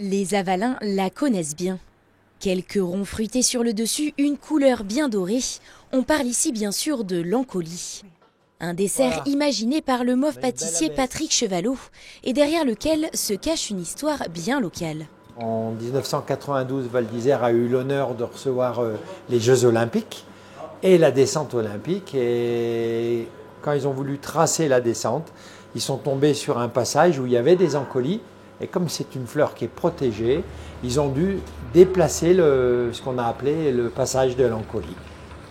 Les Avalins la connaissent bien. Quelques ronds fruités sur le dessus, une couleur bien dorée. On parle ici bien sûr de l'Ancoli. Un dessert imaginé par le mauve pâtissier Patrick Chevalot et derrière lequel se cache une histoire bien locale. En 1992, Val d'Isère a eu l'honneur de recevoir les Jeux Olympiques et la descente olympique. Et quand ils ont voulu tracer la descente, ils sont tombés sur un passage où il y avait des Ancolis. Et comme c'est une fleur qui est protégée, ils ont dû déplacer ce qu'on a appelé le passage de l'Ancoli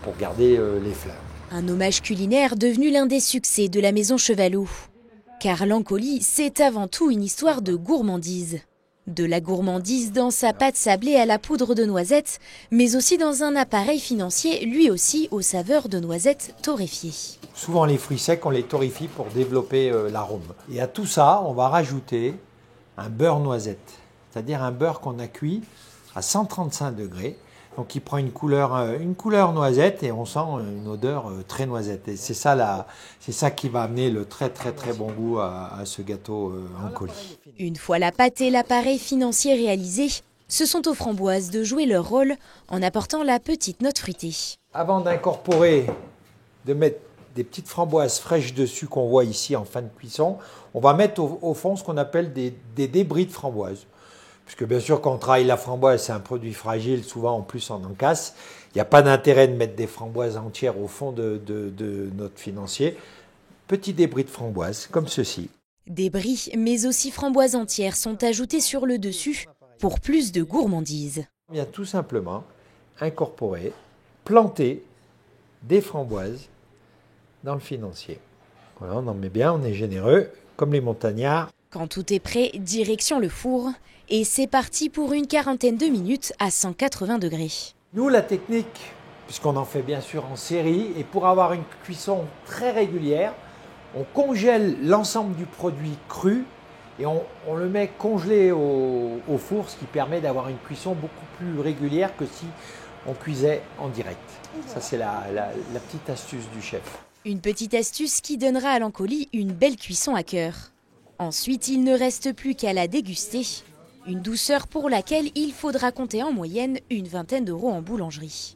pour garder les fleurs. Un hommage culinaire devenu l'un des succès de la maison Chevalot. Car l'Ancoli, c'est avant tout une histoire de gourmandise. De la gourmandise dans sa pâte sablée à la poudre de noisettes, mais aussi dans un appareil financier, lui aussi aux saveurs de noisettes torréfiées. Souvent les fruits secs, on les torréfie pour développer l'arôme. Et à tout ça, on va rajouter un beurre noisette, c'est-à-dire un beurre qu'on a cuit à 135 degrés. Donc il prend une couleur noisette et on sent une odeur très noisette. Et c'est ça qui va amener le très bon goût à ce gâteau Ancoli. Une fois la pâte et l'appareil financier réalisés, ce sont aux framboises de jouer leur rôle en apportant la petite note fruitée. Avant d'incorporer, de mettre des petites framboises fraîches dessus qu'on voit ici en fin de cuisson, on va mettre au fond ce qu'on appelle des débris de framboises. Puisque bien sûr, quand on travaille la framboise, c'est un produit fragile, souvent en plus on en casse. Il n'y a pas d'intérêt de mettre des framboises entières au fond de notre financier. Petits débris de framboises, comme ceci. Débris, mais aussi framboises entières sont ajoutées sur le dessus pour plus de gourmandise. On vient tout simplement incorporer, planter des framboises dans le financier. Voilà, on en met bien, on est généreux, comme les montagnards. Quand tout est prêt, direction le four. Et c'est parti pour une quarantaine de minutes à 180 degrés. Nous, la technique, puisqu'on en fait bien sûr en série, et pour avoir une cuisson très régulière, on congèle l'ensemble du produit cru et on le met congelé au four, ce qui permet d'avoir une cuisson beaucoup plus régulière que si on cuisait en direct. Ça, c'est la petite astuce du chef. Une petite astuce qui donnera à l'Ancoli une belle cuisson à cœur. Ensuite, il ne reste plus qu'à la déguster. Une douceur pour laquelle il faudra compter en moyenne une vingtaine d'euros en boulangerie.